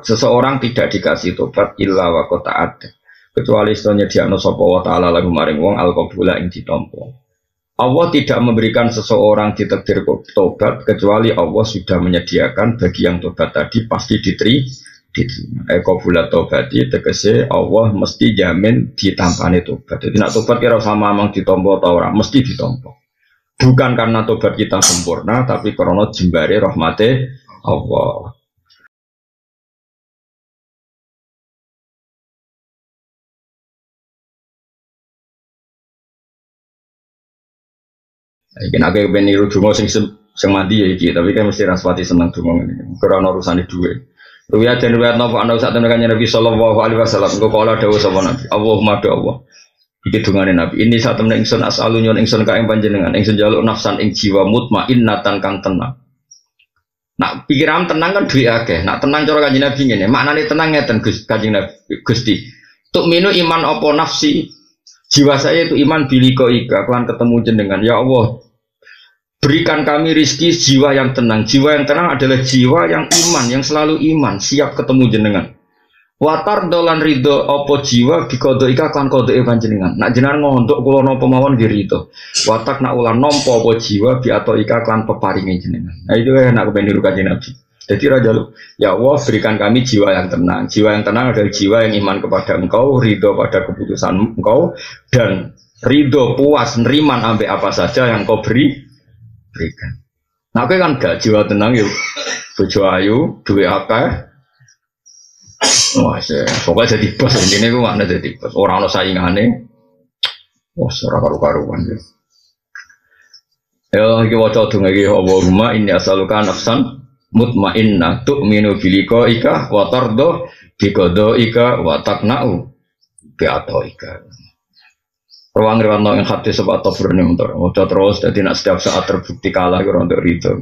Seseorang tidak dikasih tobat illa wa qad ta'adda. Kecuali setelahnya diakno sapa wa ta'ala lagu maring wong al-qabula ing ditampa. Allah tidak memberikan seseorang ditakdir tobat kecuali Allah sudah menyediakan bagi yang tobat tadi pasti diterima. Qabula tobati tegese Allah mesti jamin ditampani tobat. Jadi nak tobat kira sama mang ditampa ta ora mesti ditampa. Bukan karena tobat kita sempurna tapi karena jembare rahmate Allah. Iki nek kowe ben niru donga sing mandi ya iki, tapi kan mesti raswati seneng donga ngene. Karena urusane dhuwit. Ruwiyat dan riwayat napa ana sak temen kanjeng Nabi sallallahu alaihi wasallam. Engko kala dawuh sapa Nabi, Allahumma do Allah. Iki dongane Nabi. Ini sak temen ingsun as'alu nyuwun ingsun ka ing panjenengan, ingsun njaluk nafsan ing jiwa mutmainnatan kang tenang. Nak pikiran tenang kan duwe akeh. Nak tenang cara kanjeng Nabi ngene, maknane tenang ngeten kanjeng Nabi Gusti. Tuk minu iman apa nafsi? Jiwa saya itu iman biliko ika, kelan ketemu jenengan. Ya Allah, berikan kami rizki jiwa yang tenang. Jiwa yang tenang adalah jiwa yang iman, yang selalu iman, siap ketemu jenengan. Watar dolan ridho opo jiwa bikodo ika kelan kodo panjenengan. Nak jenengan ngontok kulo nopo mawon dirido. Watak nak ulan nompo opo jiwa biato ika kelan peparingi jenengan. Nah itu nak kependiru kanjeng Nabi. Jadi Raja ya Allah berikan kami jiwa yang tenang. Jiwa yang tenang adalah jiwa yang iman kepada Engkau, ridho pada keputusan Engkau, dan ridho puas neriman ambil apa saja yang Kau berikan. Nah, aku kan gak jiwa tenang yuk. Bojo ayu, duwe akeh. Wah, pokoknya jadi bos ini gue mana jadi bos. Orang lo saingane, wah ora karu-karuan ya. Ya, iki waca donga iki Allahumma inni as'aluka nafsan mutmainnah tu'minu bilika ika wa tardo biqada ika wa taqna'u bi ataika. Ruang riwayat yang hadis sebab tabrani untuk waca terus dadi nak setiap saat terbukti kalah karo untuk ridho.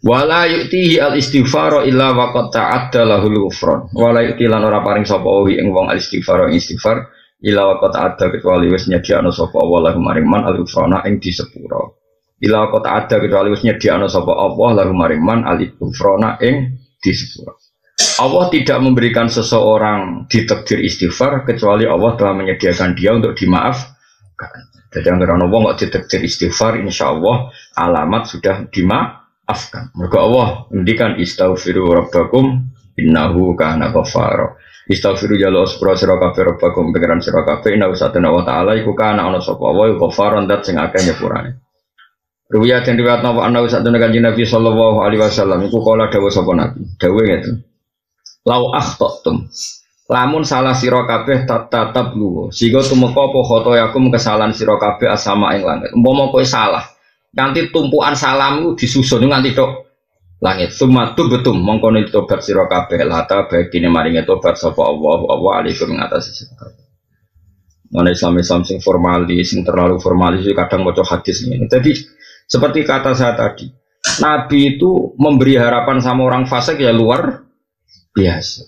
Wala yu'tihi al-istighfar illa wa qad ta'adda lahul ghufran. Wala yu'ti lan ora paring sapa ing wong al-istighfar illa wa qad ta'adda kecuali wis nyediakno sapa Allah maring man al-ghufrana ing disepuro. Ila kota ada kecuali wis nyediakno sapa Allah lalu maring man al-ghufrana ing disepuro. Allah tidak memberikan seseorang ditakdir istighfar kecuali Allah telah menyediakan dia untuk dimaafkan. Jadi anggar ana wong kok ditakdir istighfar insyaallah alamat sudah dimaafkan. Mergo Allah ngendikan istaghfiru rabbakum innahu kana ghafara. Istaghfiru jaluk sepura sira kabeh rabbakum pengiran sira kabeh inna satana wa ta'ala iku kana ana sapa wa ghafaran dat sing akeh nyepurane. Ruwiyat yang riwayat napa ana sak tenan kanjeng Nabi sallallahu alaihi wasallam iku kala dawuh sapa Nabi. Dawuh ngeten. Lau akhtatum. Lamun salah sira kabeh tatap lu. Sigo tumeka apa khotoyakum kesalahan sira kabeh asama ing langit. Umpama kowe salah, nanti tumpukan salammu disusun nganti tok langit. Sumatu betum mongko tobat sira kabeh lata bagine maringe tobat sapa Allah alaikum ing atas sira kabeh. Mana Islam sing formalis, sing terlalu formalis kadang maca hadis ini. Jadi seperti kata saya tadi, Nabi itu memberi harapan sama orang fasik ya luar biasa.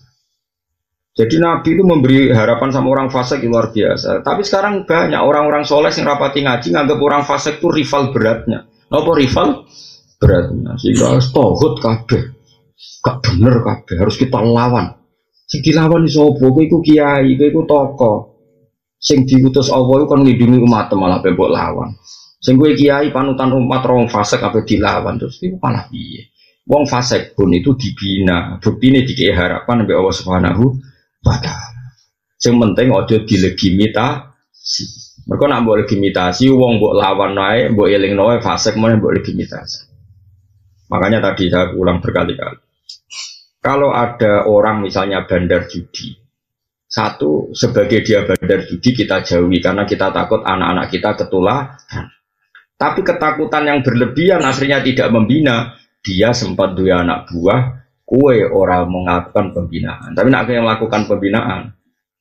Jadi Nabi itu memberi harapan sama orang fasik luar biasa. Tapi sekarang banyak orang-orang soleh yang rapati ngaji nganggap orang fasik itu rival beratnya. Apa rival beratnya? Sehingga harus tohut kabeh, gak bener kabeh, harus kita lawan. Sing dilawan iso opo? Kowe iku kiai, kowe iku tokoh. Sing diutus Allah itu kan nglindungi umat malah bebok lawan. Sing kowe kiai panutan umat rong fasik apa dilawan terus itu malah piye? Wong fasik pun itu dibina, buktine dikei harapan mbek Allah Subhanahu wa taala. Sing penting aja dilegitimasi. Mergo nek mbok legitimasi wong mbok lawan wae, mbok elingno wae fasik meneh mbok legitimasi. Makanya tadi saya ulang berkali-kali. Kalau ada orang misalnya bandar judi, satu sebagai dia bandar judi kita jauhi karena kita takut anak-anak kita ketularan. Tapi ketakutan yang berlebihan akhirnya tidak membina. Dia sempat dua anak buah, kue orang melakukan pembinaan. Tapi nak yang melakukan pembinaan,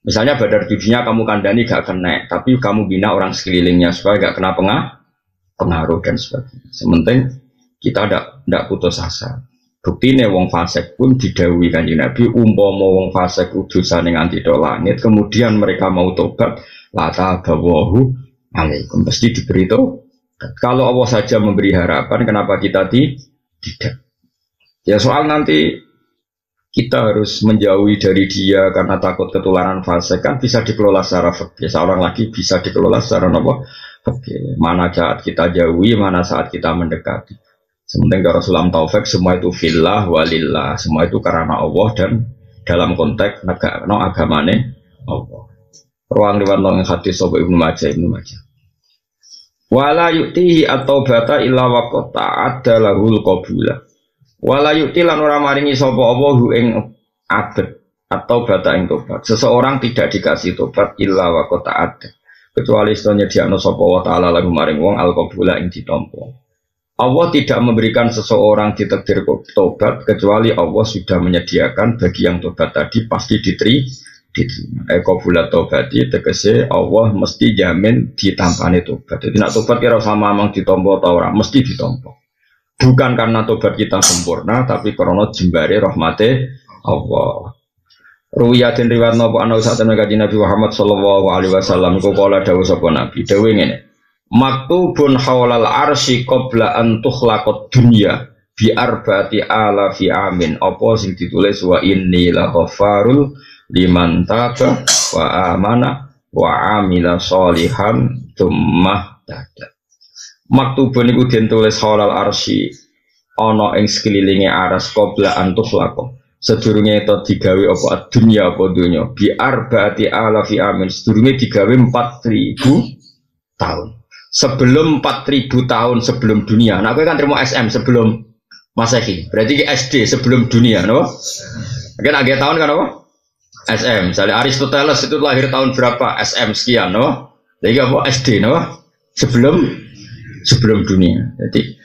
misalnya bandar judinya kamu kandani gak kena, tapi kamu bina orang sekelilingnya supaya gak kena pengaruh dan sebagainya. Sementing kita tidak putus asa. Bukti nih wong fasik pun didhawuhi Kanjeng Nabi, umpama wong fasik udusane nganti tok langit, kemudian mereka mau tobat, lata bawahu alaikum pasti diberi tobat. Kalau Allah saja memberi harapan, kenapa kita tidak? Ya soal nanti kita harus menjauhi dari dia karena takut ketularan fase, kan bisa dikelola secara fikih. Seorang lagi bisa dikelola secara apa? Fikih. Mana saat kita jauhi, mana saat kita mendekati. Sementing Rasulullah taufik, semua itu fillah walillah, semua itu karena Allah dan dalam konteks negara agamane Allah. Ruang riwayat nang hadis sapa Ibnu Majah. Wala yu'tihi at-taubata illa waqta adalahul qabula. Wala yu'ti lan ora maringi sapa Allah ing abad atau bata ing tobat. Seseorang tidak dikasih tobat illa waqta ad. Kecuali sedaya nyediakno sapa wa taala lagu maring wong al-qabula ing ditampa. Allah tidak memberikan seseorang ditakdir tobat kecuali Allah sudah menyediakan bagi yang tobat tadi pasti diterima. Qabula tobati tegese Allah mesti jamin ditampani tobat. Jadi nak tobat kira sama mang ditampa ta ora mesti ditampa. Bukan karena tobat kita sempurna tapi karena jembare rahmate Allah. Ruwiyatin riwayat napa ana sak temen kanjeng Nabi Muhammad sallallahu alaihi wasallam iku kala dawuh sapa Nabi dawuh ngene. Maktubun haulal arsy qabla an tukhlaqad dunya bi arba'ati alafi amin. Apa sing ditulis wa inni la ghafarul liman taba wa amana wa amila sholihan tsumma tada. Maktubun iku den tulis halal arsy ana ing sekelilinge aras qabla antuk lako. Sedurunge itu digawe apa dunya apa donya bi arbaati alafi amin. Sedurunge digawe 4000 tahun. Sebelum 4000 tahun sebelum dunia. Nah kowe kan terima SM sebelum Masehi. Berarti SD sebelum dunia, no? Kan agak tahun kan apa? SM, misalnya Aristoteles itu lahir tahun berapa? SM sekian, no? Jadi apa? SD, no? Sebelum dunia. Jadi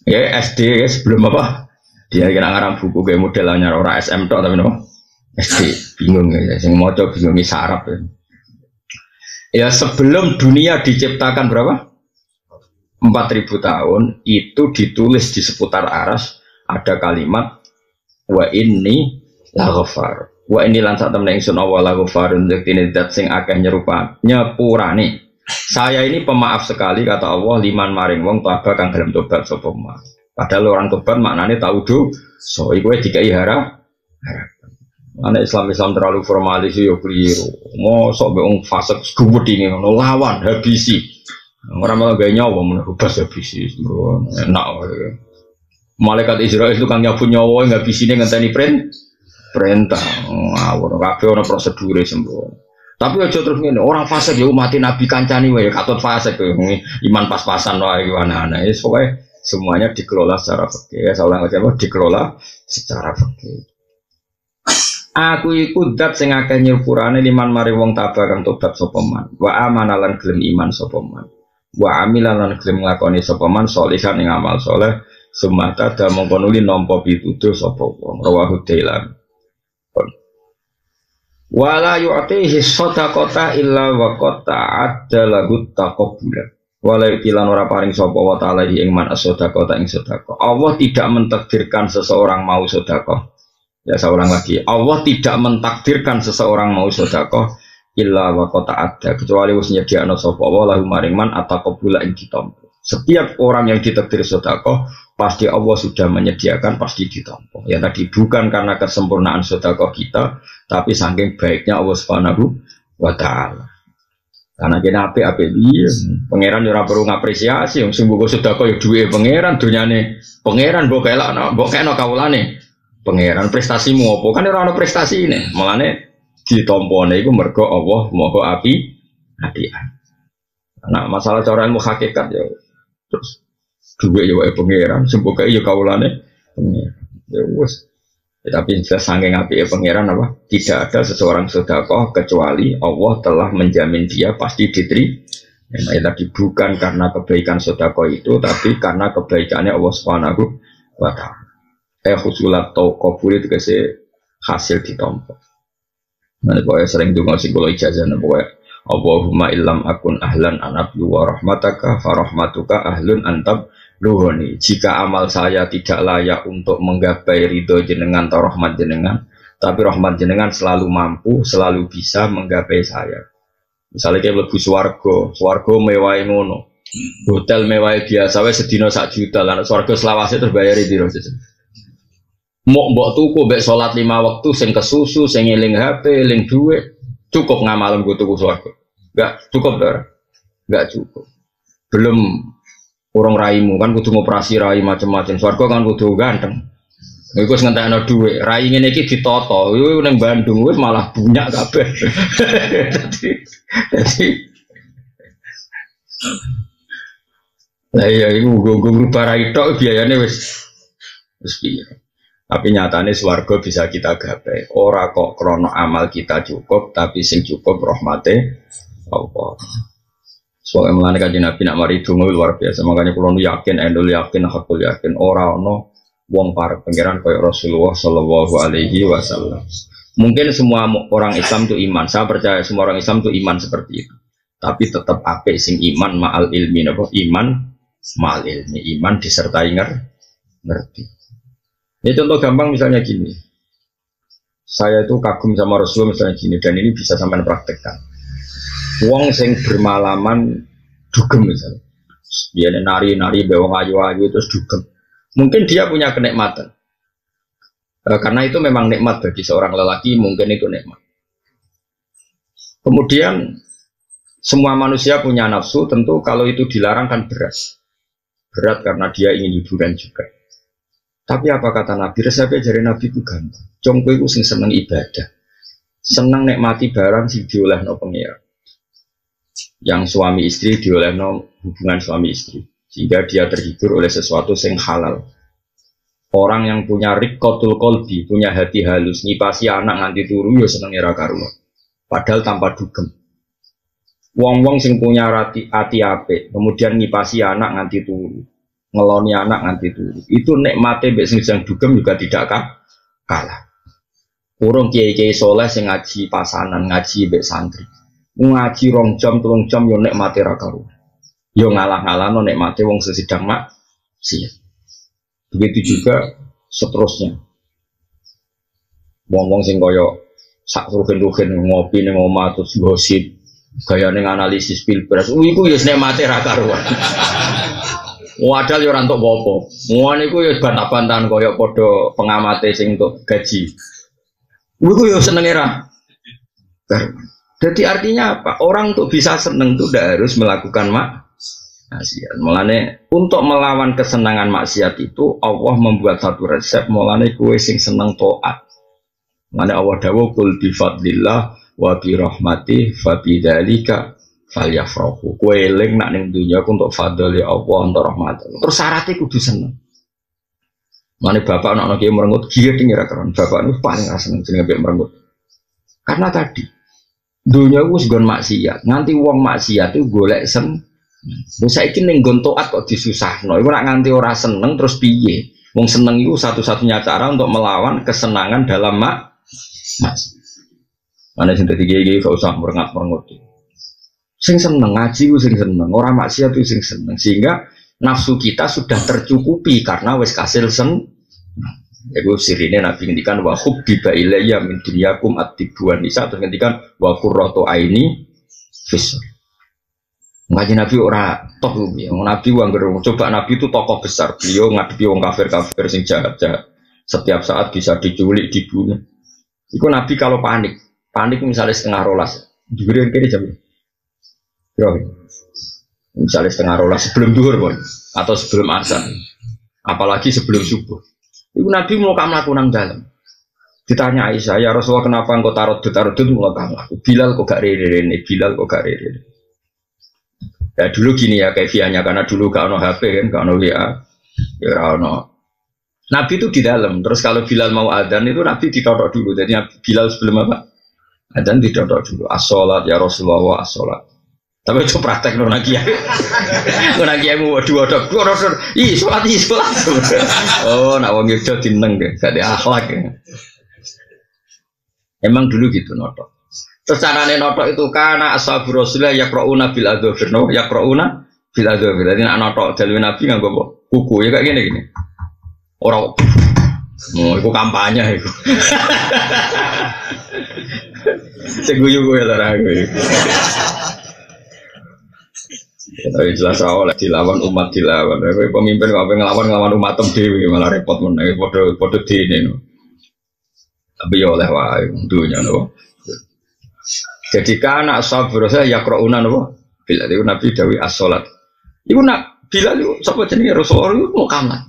ya SD ya, sebelum apa? Dia kena ngarang buku kayak modelnya orang SM tok tapi no? SD bingung ya, sing maca bingung sarap ya. Ya sebelum dunia diciptakan berapa? 4000 tahun itu ditulis di seputar aras ada kalimat wa inni la ghafar. Wa ini lan sak temne ingsun Allah la ghafarun zaktine zat sing akeh nyepurane. Saya ini pemaaf sekali kata Allah liman maring wong taba kang gelem tobat sapa man. Padahal orang tobat maknane tahu so iku dikai harapan. Anak Islam terlalu formalis yo keliru. Mosok be wong fasik gede ngene ngono lawan habisi. Ora malah gawe nyawa menubas habisi. Enak wae. Malaikat Israel itu kan nyabut nyawa enggak bisine ngenteni perintah. Ngawur kabeh ana prosedure sembrono. Tapi aja terus ngene, orang fasik ya mati Nabi kancani wae katut fasik iman pas-pasan wae ana-ana. Wis pokoke semuanya dikelola secara fikih. Ya salah lagi apa dikelola secara fikih. Aku iku dat sing akeh nyepurane liman mari wong tabah kang tobat sapa man. Wa amana lan gelem iman sapa man. Wa amila lan gelem nglakoni sapa man sholihan ing amal saleh. Sumata da mongko nuli nampa pituduh sapa wong. Rawahu Dailan. Wala yu'tihi shadaqata illa wa qata'adda lahu taqabbula. Wala yu'tilan ora paring sapa wa ta'ala ing man as-shadaqata ing sedekah. Allah tidak mentakdirkan seseorang mau sedekah. Ya seorang lagi, Allah tidak mentakdirkan seseorang mau sedekah illa wa qata'adda kecuali wis nyediakno sapa wa lahu maring man ataqabbula ing ditampa. Setiap orang yang ditakdir sedekah pasti Allah sudah menyediakan pasti ditampa. Ya tadi bukan karena kesempurnaan sedekah kita, tapi saking baiknya Allah Subhanahu wa taala. Karena kena apik-apik piye, pangeran ora perlu ngapresiasi, sing mbok sedekah ya duwe pangeran, donyane pangeran mbok elakno, mbok kena kawulane. Pangeran prestasimu apa? Kan ora ono prestasi ini. Mulane ditompone iku mergo Allah Maha apian. Nah, masalah cara ilmu hakikat ya terus duwe ya wae pangeran, semboke ya kawulane pangeran. Ya wis. Tapi saking apike pangeran apa? Tidak ada seseorang sedekah kecuali Allah telah menjamin dia pasti diterima. Nah, tadi bukan karena kebaikan sedekah itu, tapi karena kebaikannya Allah Subhanahu wa taala. Khusulat atau kabul itu kasih hasil ditompo. Nanti pokoknya sering dengar sih kalau ijazah, pokoknya Allahumma illam akun ahlan anablu wa rahmataka farahmatuka ahlun antab luhoni. Jika amal saya tidak layak untuk menggapai ridho jenengan atau rahmat jenengan, tapi rahmat jenengan selalu mampu, selalu bisa menggapai saya. Misalnya kayak lebih swargo mewah ngono, hotel mewah biasa, sedino 1 juta, lalu swargo selawase terbayar di Mau mbok tuku mbek salat 5 waktu sing kesusu, sing eling HP, eling duit, cukup ngamalem go tuku swarga. Enggak cukup, Dor. Enggak cukup. Belum urung raimu kan kudu ngoperasi rai macam-macam. Swarga kan kudu ganteng. Iku wis ngentekno dhuwit. Rai ngene iki ditata. Iku ning Bandung wis malah bunyak kabeh. Dadi lah iya iku nggo ngubah rai tok biayane wis piye. Tapi nyatane swarga bisa kita gapai. Ora kok krono amal kita cukup, tapi sing cukup rahmate Allah. Soalnya melane kanjeng Nabi nak mari donga luar biasa. Makanya kula yakin, endul yakin, hakul yakin ora ono wong parek pangeran kaya Rasulullah sallallahu alaihi wasallam. Mungkin semua orang Islam itu iman. Saya percaya semua orang Islam itu iman seperti itu. Tapi tetap apik sing iman ma'al ilmi napa? Iman ma'al ilmi, iman disertai ngerti. Ini contoh gampang misalnya gini, saya itu kagum sama Rasulullah misalnya gini, dan ini bisa sampai praktekkan. Wong sing bermalaman dugem misalnya, dia nari-nari bewong ayu-ayu terus dugem. Mungkin dia punya kenikmatan, karena itu memang nikmat bagi seorang lelaki, mungkin itu nikmat. Kemudian semua manusia punya nafsu, tentu kalau itu dilarang kan berat karena dia ingin hiburan juga. Tapi apa kata Nabi? Resepnya jari Nabi itu gampang. Congko itu sing seneng ibadah, seneng nikmati barang sing diolehno pengira. Yang suami istri diolehno hubungan suami istri, sehingga dia terhibur oleh sesuatu sing halal. Orang yang punya riqqatul qalbi, punya hati halus, ngipasi anak nganti turu ya seneng ira karuan. Padahal tanpa dugem. Wong-wong sing punya hati apik, kemudian ngipasi anak nganti turu, ngeloni anak nganti turu. Itu nikmate mbek sing dugem juga tidak kalah. Urung kiai-kiai soleh sing ngaji pasanan, ngaji mbek santri. Ngaji 2 jam, 3 jam yo nikmate ra karuan. Yo ngalah-ngalahno nikmate wong sesidang maksiat. Begitu juga seterusnya. Wong-wong sing kaya sak rugen-rugen ngopi ning omah terus gosip, gayane analisis pilpres. Iku yo nikmate ra karuan. Wadal yo ora entuk apa-apa. Ngono iku yo bantah-bantahan kaya padha pengamate sing entuk gaji. Iku yo senenge ra. Jadi artinya apa? Orang untuk bisa seneng itu tidak harus melakukan maksiat. Mulane untuk melawan kesenangan maksiat itu Allah membuat satu resep. Mulane kue sing seneng taat. Mulane Allah dawuh kul bi fadlillah wa bi rahmati fa bidzalika falyafrahu. Kue eling nak ning dunya untuk fadli Allah untuk rahmat. Terus syaratnya kudu seneng. Mulane bapak anak kiai merengut giat ora keren. Bapak niku paling seneng jenenge mbek merengut. Karena tadi dunia itu segon maksiat, nganti wong maksiat itu golek saiki ning nggon taat kok disusahno. Iku nak nganti ora seneng terus piye? Wong seneng itu satu-satunya cara untuk melawan kesenangan dalam maksiat. Ana sing dadi kiai gak usah merengat-merengut. Sing seneng ngaji ku sing seneng, ora maksiat itu sing seneng. Sehingga nafsu kita sudah tercukupi karena wis kasil Iku sirine Nabi ngendikan wa hubbiba ilayya min dunyakum at-tibuan nisa, terus ngendikan wa qurratu aini fis. Ngaji Nabi ora toh ya. Nabi wong coba Nabi itu tokoh besar. Beliau ngadepi wong kafir-kafir sing jahat-jahat. Setiap saat bisa diculik, dibunuh. Iku Nabi kalau panik misalnya 11:30. Diberi kene jam. Yo. Misalnya 11:30 sebelum zuhur pun atau sebelum azan. Apalagi sebelum subuh. Ibu Nabi mau kamu lakukan dalam. Ditanya Aisyah, ya Rasulullah kenapa engkau taruh mau kamu laku? Bilal kok gak rene. Ya dulu gini ya kefianya karena dulu gak ono HP kan, gak ono WA, ya ono. Nabi itu di dalam. Terus kalau Bilal mau adzan itu Nabi ditodok dulu. Jadi Bilal sebelum apa? Adzan ditodok dulu. As-sholat ya Rasulullah as-sholat. Tapi itu praktek nona kiai. Nona kiai mau dua. Ih sholat. Oh, nak wong itu tineng deh, gak ada akhlak ya. Emang dulu gitu notok. Terus carane notok itu karena ashabu Rasulullah yaqrauna bil adzafir, no yaqrauna bil adzafir. Jadi nak notok dalil Nabi nganggo buku ya kayak gini. Orang, itu kampanye itu. Seguyu gue lah. Tapi jelas oleh dilawan umat dilawan. Pemimpin kok ngelawan umat dewi malah repot meneh padha dene. Tapi ya oleh wae dunya no. Jadi kana sabr saya yaqrauna no. Bila itu Nabi dawi as-salat. Iku nak Bilal itu sapa jenenge Rasulullah itu mau kamar.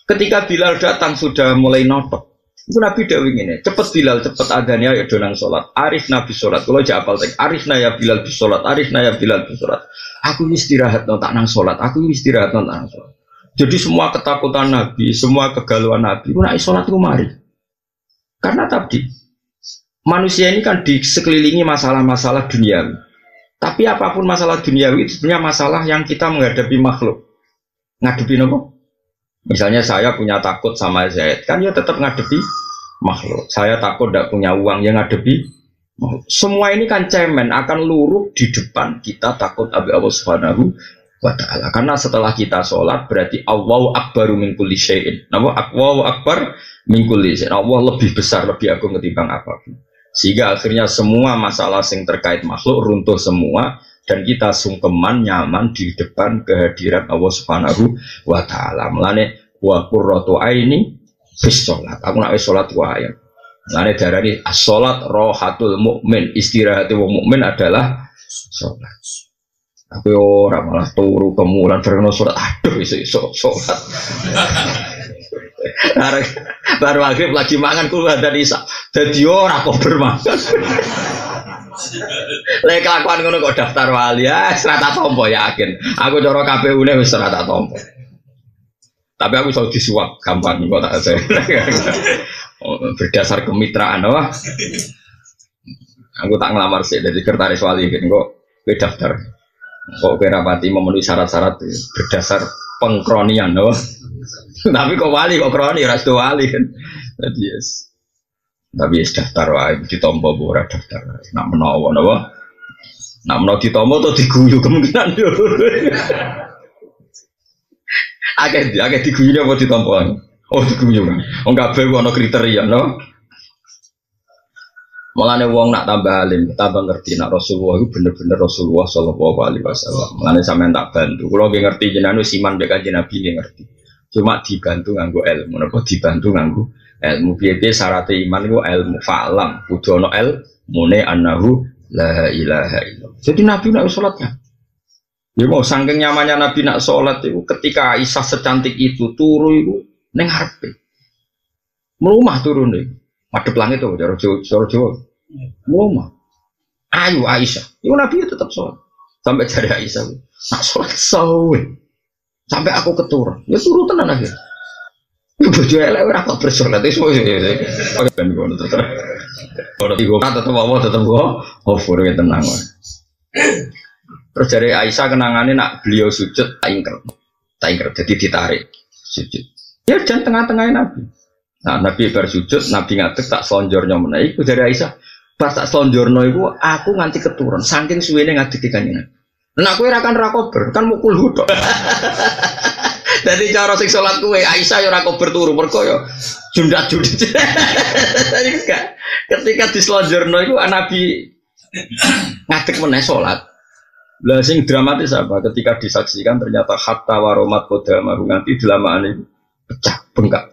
Ketika Bilal datang sudah mulai notok. Itu Nabi dawuh ngene, cepet Bilal, cepet adanya ya donang salat. Arif Nabi salat. Kalau jak apal tek, arifna ya Bilal bis salat, arifna ya Bilal bis salat. Aku istirahat nang tak nang salat, aku istirahat nang tak nang salat. Jadi semua ketakutan Nabi, semua kegalauan Nabi, ku nek salat ku mari. Karena tadi manusia ini kan di sekelilingi masalah-masalah duniawi. Tapi apapun masalah duniawi itu sebenarnya masalah yang kita menghadapi makhluk. Ngadepi nopo? Misalnya saya punya takut sama Zaid, kan ya tetap ngadepi makhluk. Saya takut tidak punya uang, yang ngadepi makhluk. Semua ini kan cemen akan luruh di depan kita takut abi Allah Subhanahu wa ta'ala. Karena setelah kita sholat berarti Allahu akbaru min kulli syai'in. Allahu akbar min kulli syai'in. Allah lebih besar, lebih agung ketimbang apapun. Sehingga akhirnya semua masalah yang terkait makhluk runtuh semua. Dan kita sungkeman nyaman di depan kehadiran Allah Subhanahu wa ta'ala. Mulane wa qurratu aini bis sholat. Aku nak wis sholat wae. Mulane darani as-sholat rohatul mukmin. Istirahat wong mukmin adalah sholat. Tapi ora malah turu kemulan bareng sholat. Aduh iso sholat. Baru maghrib lagi mangan kulo dan isa. Dadi ora kok bermakan. Lek kelakuan ngono kok daftar wali ya, serata tompo yakin. Aku cara KPU-ne wis serata tompo. Tapi aku iso disuap gampang kok tak saya. Berdasar kemitraan wah. Aku tak ngelamar sih dari sekretaris wali kan kok kowe daftar. Kok kowe rapati memenuhi syarat-syarat berdasar pengkronian wah. Tapi kok wali kok kroni ora wali kan. Jadi yes. Tapi daftar wae ditompo ora daftar. Nak menawa napa? Nak menawa ditompo to diguyu kemungkinan yo. Akeh diguyu apa ditompo? Oh diguyu. Wong kabeh ana kriteria no. Mulane wong nak tambah alim, tambah ngerti nak Rasulullah itu bener-bener Rasulullah sallallahu alaihi wasallam. Mulane sampean tak bantu. Kula nggih ngerti jenengan wis iman mek Kanjeng Nabi nggih ngerti. Cuma dibantu nganggo ilmu, napa dibantu nganggo ilmu piye-piye syarat iman iku ilmu fa'lam, kudu ana ilmune annahu la ilaha illallah. Jadi Nabi nak salat kan. Ya mau saking nyamannya Nabi nak salat itu ketika Aisyah secantik itu turu itu ning ngarepe. Mlumah turun iki. Madhep langit to cara Jawa. Mlumah. Ayu Aisyah. Iku Nabi tetap salat. Sampai jari Aisyah. Nak salat sawe. Sampai aku keturun, ya suruh tenan aja. Bojo elek ora kok bersolat wis wis. Oke ben ngono to. Ora digo tetep over tenang wae. Terus dari Aisyah kenangannya nak beliau sujud tak ingker jadi ditarik sujud. Ya dan tengah-tengahnya Nabi. Nah Nabi bersujud, Nabi ngadeg tak selonjornya menaik. Itu dari Aisyah pas tak selonjorno itu aku nganti keturun. Saking suwene ngadeg kanjeng Nabi. Nah kowe ra kan ra kober, kan mukul hudok. Dadi cara sing salat kowe Aisyah ya ora kober turu mergo ya jundat-jundet. Ketika dislonjorno iku Nabi ngadeg meneh salat. Lah sing dramatis apa? Ketika disaksikan ternyata hatta waromat kodamahu nganti delamaan itu pecah bengkak.